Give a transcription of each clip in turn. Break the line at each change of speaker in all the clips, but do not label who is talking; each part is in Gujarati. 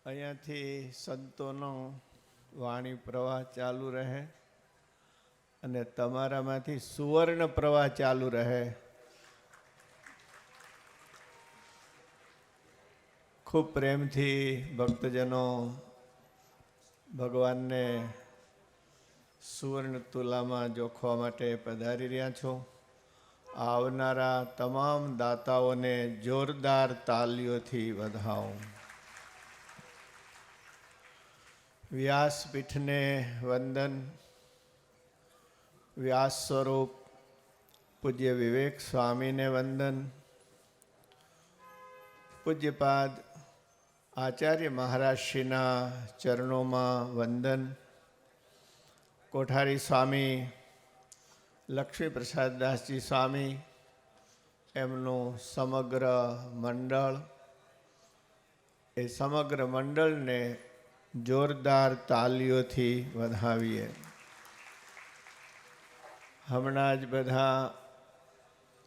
અહીંયાથી સંતોનો વાણી પ્રવાહ ચાલુ રહે અને તમારામાંથી સુવર્ણ પ્રવાહ ચાલુ રહે. ખૂબ પ્રેમથી ભક્તજનો ભગવાનને સુવર્ણ તુલામાં જોખવા માટે પધારી રહ્યા છો. આવનારા તમામ દાતાઓને જોરદાર તાલીઓથી વધાવો. વ્યાસપીઠને વંદન. વ્યાસ સ્વરૂપ પૂજ્ય વિવેક સ્વામીને વંદન. પૂજ્યપાદ આચાર્ય મહારાજશ્રીના ચરણોમાં વંદન. કોઠારી સ્વામી લક્ષ્મી પ્રસાદદાસજી સ્વામી, એમનું સમગ્ર મંડળ, એ સમગ્ર મંડળને જોરદાર તાલીઓથી વધાવીએ. હમણાં જ બધા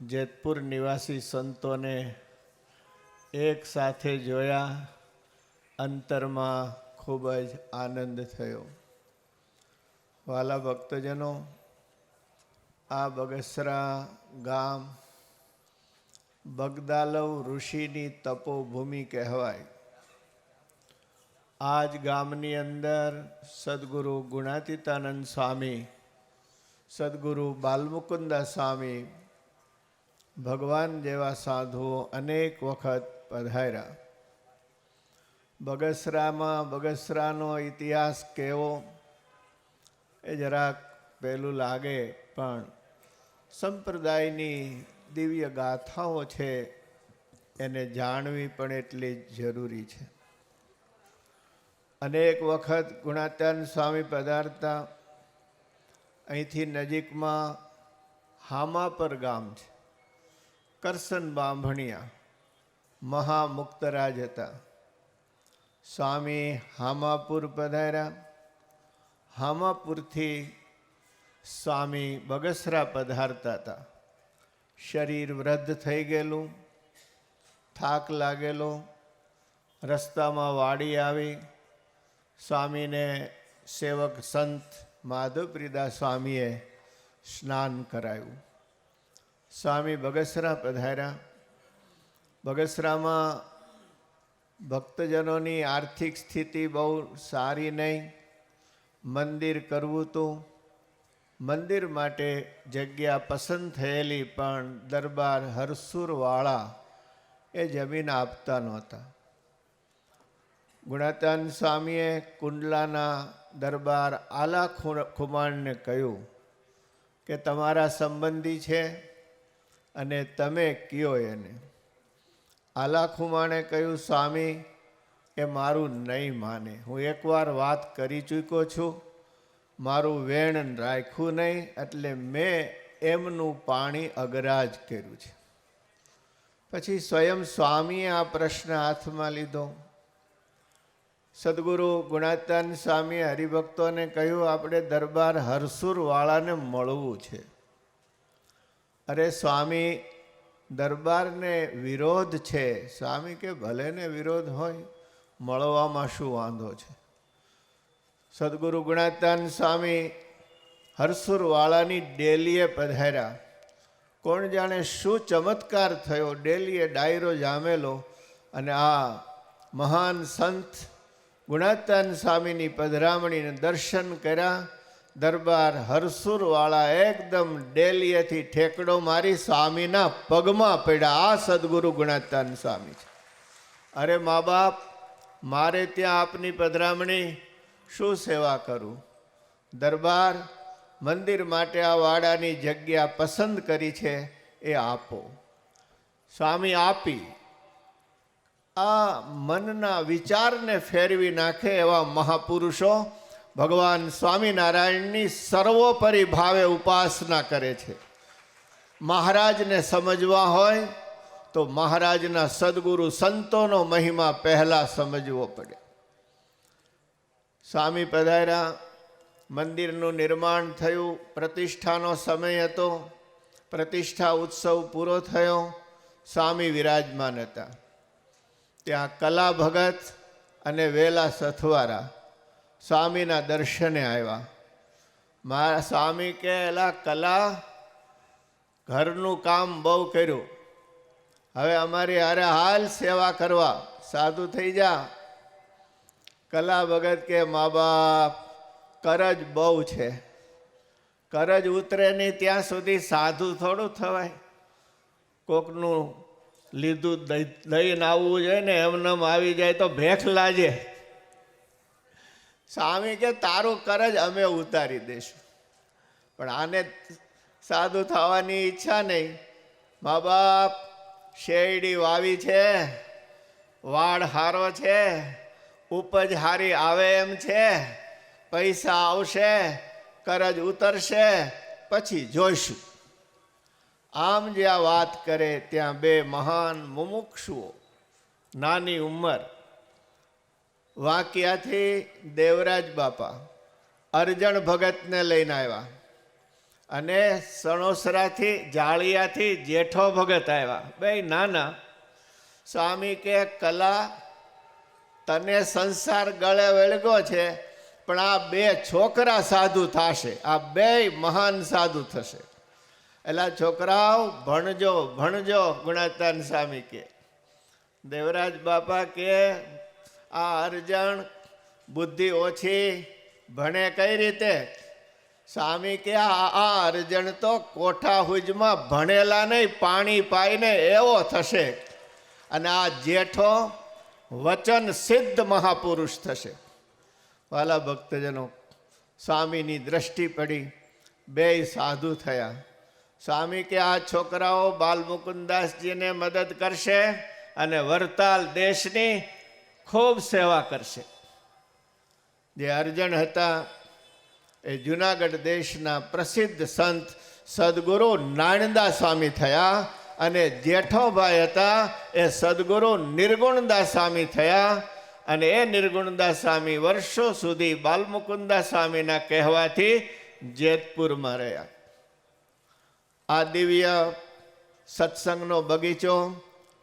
જેતપુર નિવાસી સંતોને એક સાથે જોયા, અંતરમાં ખૂબ જ આનંદ થયો. વાલા ભક્તજનો, આ બગસરા ગામ બગદાલવ ઋષિની તપોભૂમિ કહેવાય. આ જ ગામની અંદર સદગુરુ ગુણાતીતાનંદ સ્વામી, સદગુરુ બાલમુકુંદા સ્વામી, ભગવાન જેવા સાધુઓ અનેક વખત પધાર્યા. બગસરાનો ઇતિહાસ કેવો એ જરાક પહેલું લાગે, પણ સંપ્રદાયની દિવ્ય ગાથાઓ છે, એને જાણવી પણ એટલી જ જરૂરી છે. અનેક વખત ગુણાત્યાન સ્વામી પધારતા. અહીંથી નજીકમાં હામાપર ગામ છે. કરસન બાંભણિયા મહામુક્તરાજ હતા. સ્વામી હામાપુર પધાર્યા. હામાપુરથી સ્વામી બગસરા પધારતા હતા. શરીર વૃદ્ધ થઈ ગયેલું, થાક લાગેલો. રસ્તામાં વાડી આવી. સ્વામીને સેવક સંત માધવપ્રિદાસ સ્વામીએ સ્નાન કરાયું. સ્વામી બગસરા પધાર્યા. બગસરામાં ભક્તજનોની આર્થિક સ્થિતિ બહુ સારી નહીં. મંદિર કરવું હતું. મંદિર માટે જગ્યા પસંદ થયેલી, પણ દરબાર હરસુરવાળા એ જમીન આપતા નહોતા. ગુણાત્યાન સ્વામીએ કુંડલાના દરબાર આલા ખુમાણને કહ્યું કે તમારા સંબંધી છે અને તમે કયો એને. આલા ખુમાણે કહ્યું, સ્વામી એ મારું નહીં માને. હું એકવાર વાત કરી ચૂક્યો છું, મારું વેણ રાખ્યું નહીં, એટલે મેં એમનું પાણી અગરાજ કર્યું છે. પછી સ્વયં સ્વામીએ આ પ્રશ્ન હાથમાં લીધો. સદગુરુ ગુણાત્યાન સ્વામીએ હરિભક્તોને કહ્યું, આપણે દરબાર હરસુરવાળાને મળવું છે. અરે સ્વામી, દરબારને વિરોધ છે. સ્વામી કે ભલે ને વિરોધ હોય, મળવામાં શું વાંધો છે. સદગુરુ ગુણાત્યાન સ્વામી હરસુરવાળાની ડેલીએ પધાર્યા. કોણ જાણે શું ચમત્કાર થયો. ડેલીએ ડાયરો જામેલો અને આ મહાન સંત ગુણાત્યાન સ્વામીની પધરામણીને દર્શન કર્યા. દરબાર હરસુરવાળા એકદમ ડેલીએથી ઠેકડો મારી સ્વામીના પગમાં પડ્યા. આ સદગુરુ ગુણાત્યાન સ્વામી છે. અરે મા બાપ, મારે ત્યાં આપની પધરામણી, શું સેવા કરું? દરબાર મંદિર માટે આ વાડાની જગ્યા પસંદ કરી છે, એ આપો. સ્વામી આપી. આ મનના વિચારને ફેરવી નાખે એવા મહાપુરુષો ભગવાન સ્વામિનારાયણની સર્વોપરી ભાવે ઉપાસના કરે છે. મહારાજને સમજવા હોય તો મહારાજના સદગુરુ સંતોનો મહિમા પહેલા સમજવો પડે. સ્વામી પધાર્યા. મંદિરનું નિર્માણ થયું. પ્રતિષ્ઠાનો સમય હતો. પ્રતિષ્ઠા ઉત્સવ પૂરો થયો. સ્વામી વિરાજમાન હતા. ત્યાં કલા ભગત અને વેલા સથવારા સ્વામીના દર્શને આવ્યા. મારા સ્વામી કે એલા કલા, ઘરનું કામ બહુ કર્યું, હવે અમારી હારે હાલ સેવા કરવા, સાધુ થઈ જા. કલા ભગત કે મા બાપ, કરજ બહુ છે, કરજ ઉતરે નહીં ત્યાં સુધી સાધુ થોડું થવાય. કોકનું લીધું લઈને આવવું જોઈએ ને, એમને આવી જાય તો ભેખ લાજે. સ્વામી કે તારું કરજ અમે ઉતારી દઈશું, પણ આને સાધુ થવાની ઈચ્છા નહીં. મા બાપ, શેરડી વાવી છે, વાડ હારો છે, ઉપજ હારી આવે એમ છે, પૈસા આવશે, કરજ ઉતરશે, પછી જોઈશું. આમ જે આ વાત કરે ત્યાં બે મહાન મુમુક્ષુઓ, નાની ઉંમર, વાંકિયાથી દેવરાજ બાપા અરજણ ભગતને લઈને આવ્યા, અને સણોસરાથી જાળિયાથી જેઠો ભગત આવ્યા, બે નાના. સ્વામી કે કલા, તને સંસાર ગળે વળગો છે, પણ આ બે છોકરા સાધુ થશે, આ બે મહાન સાધુ થશે. એલા છોકરાઓ ભણજો ભણજો, ગુણાતાન સ્વામી કે. દેવરાજ બાપા કે આ અરજણ બુદ્ધિ ઓછી, ભણે કઈ રીતે? સ્વામી કે આ અરજણ તો કોઠા હુજમાં ભણેલા નહીં, પાણી પાઈને એવો થશે, અને આ જેઠો વચન સિદ્ધ મહાપુરુષ થશે. વાલા ભક્તજનો, સ્વામીની દ્રષ્ટિ પડી, બે સાધુ થયા. સ્વામી કે આ છોકરાઓ બાલમુકુદાસજીને મદદ કરશે અને વરતાલ દેશની ખૂબ સેવા કરશે. જે અરજણ હતા એ જુનાગઢ દેશના પ્રસિદ્ધ સંત સદગુરુ નાણંદા સ્વામી થયા, અને જેઠોભાઈ હતા એ સદગુરુ નિર્ગુણદાસ સ્વામી થયા. અને એ નિર્ગુણદાસ સ્વામી વર્ષો સુધી બાલમુકુદાસ સ્વામીના કહેવાથી જેતપુરમાં રહ્યા. આ દિવ્ય સત્સંગનો બગીચો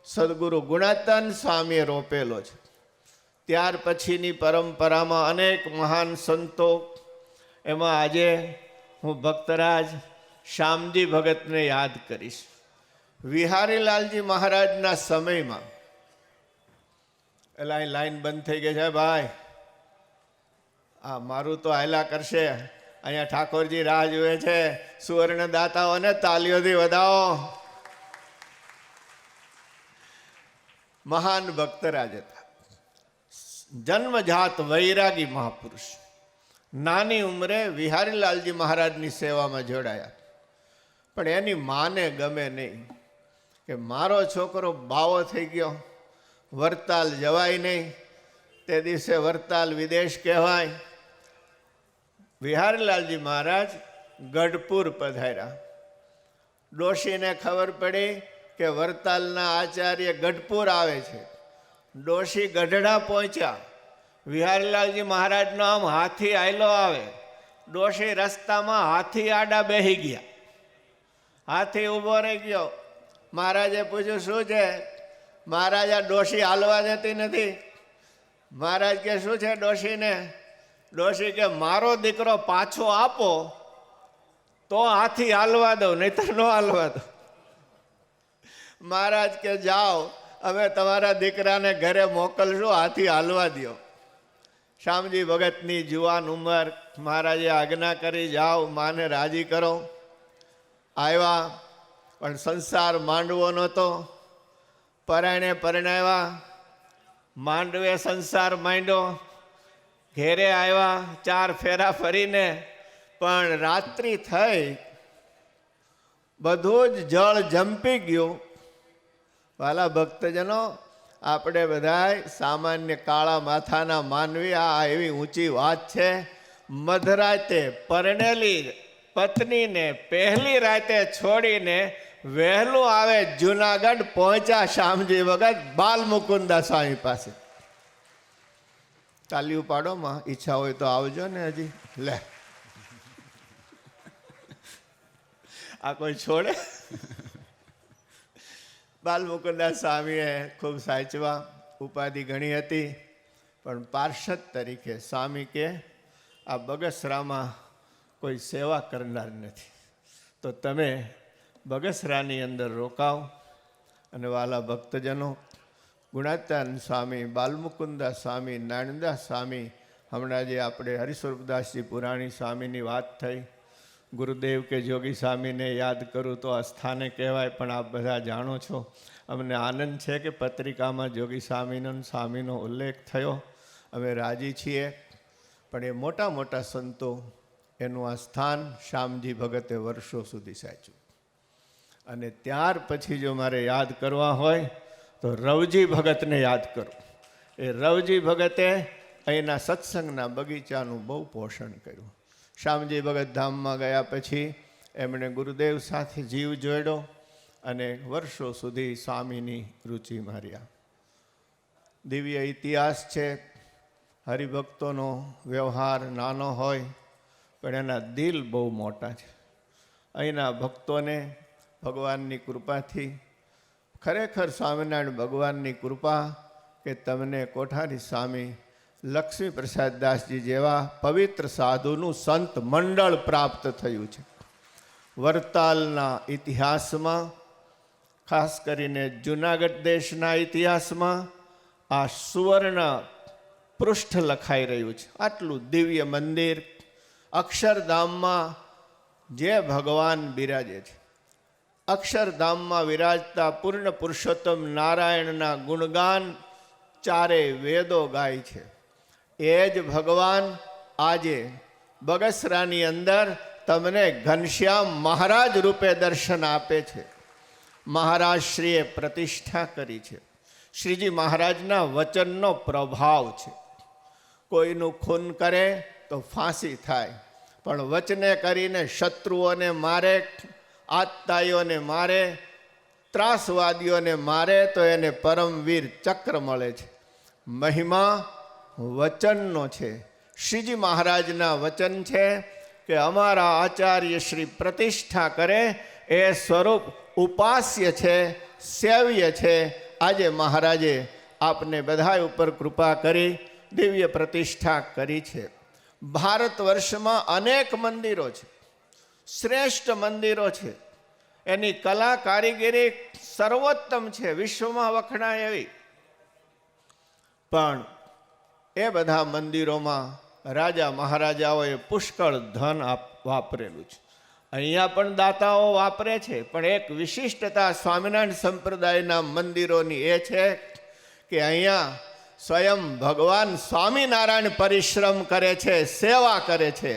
સદગુરુ ગુણાતાન સ્વામીએ રોપેલો છે. ત્યાર પછીની પરંપરામાં અનેક મહાન સંતો, એમાં આજે હું ભક્તરાજ શ્યામજી ભગતને યાદ કરીશ. વિહારીલાલજી મહારાજના સમયમાં, એટલે અહીં લાઈન બંધ થઈ ગઈ છે ભાઈ, આ મારું તો હાયલા કરશે. અહીંયા ઠાકોરજી રાહ જુએ છે, સુવર્ણ દાતાઓને તાલીઓથી વધાવો. મહાન ભક્તરાજ હતા, જન્મજાત વૈરાગી મહાપુરુષ. નાની ઉંમરે વિહારીલાલજી મહારાજની સેવામાં જોડાયા, પણ એની માને ગમે નહીં કે મારો છોકરો બાવો થઈ ગયો, વરતાલ જવાય નહીં. તે દિવસે વરતાલ વિદેશ કહેવાય. વિહારીલાલજી મહારાજ ગઢપુર પધાર્યા. ડોશીને ખબર પડી કે વરતાલના આચાર્ય ગઢપુર આવે છે. ડોશી ગઢડા પહોંચ્યા. વિહારીલાલજી મહારાજનો આમ હાથી આયલો આવે, ડોશી રસ્તામાં હાથી આડા બેસી ગયા. હાથી ઊભો રહી ગયો. મહારાજે પૂછ્યું શું છે? મહારાજ આ ડોશી હાલવા દેતી નથી. મહારાજ કે શું છે ડોશીને? ડોશી કે મારો દીકરો પાછો આપો તો હાથી હાલવા દઉં, નહીં તો ન હાલવા દઉં. મહારાજ કે જાઓ, અમે તમારા દીકરાને ઘરે મોકલશું, હાથી હાલવા દો. શ્યામજી ભગતની જુવાન ઉંમર, મહારાજે આજ્ઞા કરી જાઓ, માને રાજી કરો. આવ્યા, પણ સંસાર માંડવો નહોતો. પરાયણે પરણાવ્યા, માંડવે સંસાર માંડ્યો. ઘેરે આવ્યા, 4 ફેરા ફરીને, પણ રાત્રિ થઈ, બધું જ જળ જંપી ગયું. વાલા ભક્તજનો, આપણે બધાય સામાન્ય કાળા માથાના માનવી, આ એવી ઊંચી વાત છે. મધરાતે પરણેલી પત્નીને પહેલી રાતે છોડીને વહેલું આવે જુનાગઢ પહોંચ્યા શ્યામજી ભગત બાલમુકુદાસ સ્વામી પાસે. તાલીઓ પાડો માં, ઈચ્છા હોય તો આવજો ને. હજી લે, આ કોઈ છોડે? બાલમુકુદાસ સ્વામીએ ખૂબ સાચવા, ઉપાધિ ઘણી હતી, પણ પાર્ષદ તરીકે સ્વામી કે આ બગસરામાં કોઈ સેવા કરનાર નથી, તો તમે બગસરાની અંદર રોકાવ. અને વાલા ભક્તજનો, ગુણાત્યાન સ્વામી, બાલમુકુંદા સ્વામી, નાનંદા સ્વામી, હમણાં જે આપણે હરિસ્વરૂપદાસજી પુરાણી સ્વામીની વાત થઈ, ગુરુદેવ કે જોગી સ્વામીને યાદ કરું તો આ સ્થાને કહેવાય, પણ આપ બધા જાણો છો. અમને આનંદ છે કે પત્રિકામાં જોગી સ્વામીનો ઉલ્લેખ થયો, અમે રાજી છીએ. પણ એ મોટા મોટા સંતો એનું આ સ્થાન શ્યામજી ભગતે વર્ષો સુધી સાચ્યું. અને ત્યાર પછી જો મારે યાદ કરવા હોય તો રવજી ભગતને યાદ કરું. એ રવજી ભગતે અહીંના સત્સંગના બગીચાનું બહુ પોષણ કર્યું. શ્યામજી ભગત ધામમાં ગયા પછી એમણે ગુરુદેવ સાથે જીવ જોડ્યો અને વર્ષો સુધી સ્વામીની રુચિ માર્યા. દિવ્ય ઇતિહાસ છે. હરિભક્તોનો વ્યવહાર નાનો હોય પણ એના દિલ બહુ મોટા છે. અહીંના ભક્તોને ભગવાનની કૃપાથી, ખરેખર સ્વામિનારાયણ ભગવાનની કૃપા કે તમને કોઠારી સ્વામી લક્ષ્મી પ્રસાદ દાસજી જેવા પવિત્ર સાધુનું સંત મંડળ પ્રાપ્ત થયું છે. વરતાલના ઇતિહાસમાં, ખાસ કરીને જુનાગઢ દેશના ઇતિહાસમાં આ સુવર્ણ પૃષ્ઠ લખાઈ રહ્યું છે. આટલું દિવ્ય મંદિર, અક્ષરધામમાં જે ભગવાન બિરાજે છે, અક્ષરધામમાં વિરાજતા પૂર્ણ પુરુષોત્તમ નારાયણના ગુણગાન ચારે વેદો ગાય છે. એ જ ભગવાન આજે બગસરાની અંદર તમને ઘનશ્યામ મહારાજ રૂપે દર્શન આપે છે. મહારાજશ્રીએ પ્રતિષ્ઠા કરી છે. શ્રીજી મહારાજના વચનનો પ્રભાવ છે. કોઈનું ખૂન કરે તો ફાંસી થાય, પણ વચને કરીને શત્રુઓને મારે, આતતાઈઓને મારે, ત્રાસવાદીઓને મારે તો એને પરમવીર ચક્ર મળે છે. મહિમા વચનનો છે. શ્રીજી મહારાજના વચન છે કે અમારા આચાર્ય શ્રી પ્રતિષ્ઠા કરે એ સ્વરૂપ ઉપાસ્ય છે, સેવ્ય છે. આજે મહારાજે આપને બધા ઉપર કૃપા કરી દિવ્ય પ્રતિષ્ઠા કરી છે. ભારત વર્ષમાં અનેક મંદિરો છે, શ્રેષ્ઠ મંદિરો છે. એની કલા કારીગરી સર્વોત્તમ છે, વિશ્વમાં વખણાય એવી. પણ એ બધા મંદિરોમાં રાજા મહારાજાઓએ પુષ્કળ ધન વાપરેલું છે. અહીંયા પણ દાતાઓ વાપરે છે, પણ એક વિશિષ્ટતા સ્વામિનારાયણ સંપ્રદાયના મંદિરોની એ છે કે અહીંયા સ્વયં ભગવાન સ્વામિનારાયણ પરિશ્રમ કરે છે, સેવા કરે છે.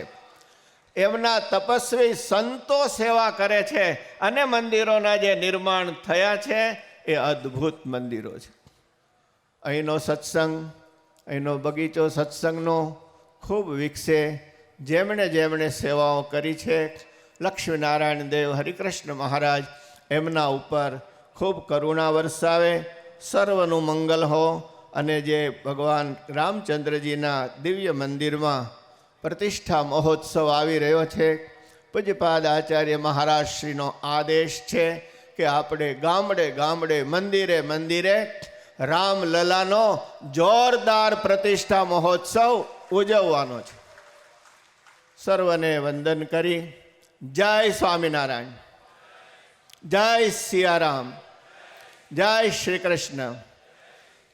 એમના તપસ્વી સંતો સેવા કરે છે અને મંદિરોના જે નિર્માણ થયા છે એ અદ્ભુત મંદિરો છે. અહીંનો સત્સંગ, અહીંનો બગીચો સત્સંગનો ખૂબ વિકસે. જેમણે જેમણે સેવાઓ કરી છે, લક્ષ્મીનારાયણ દેવ, હરિકૃષ્ણ મહારાજ એમના ઉપર ખૂબ કરુણા વરસાવે. સર્વનું મંગલ હો. અને જે ભગવાન રામચંદ્રજીના દિવ્ય મંદિરમાં પ્રતિષ્ઠા મહોત્સવ આવી રહ્યો છે, પૂજ્યપાદ આચાર્ય મહારાજશ્રીનો આદેશ છે કે આપણે ગામડે ગામડે, મંદિરે મંદિરે રામલલાનો જોરદાર પ્રતિષ્ઠા મહોત્સવ ઉજવવાનો છે. સર્વને વંદન કરી જય સ્વામિનારાયણ, જય સિયારામ, જય શ્રી કૃષ્ણ,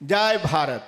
જય ભારત.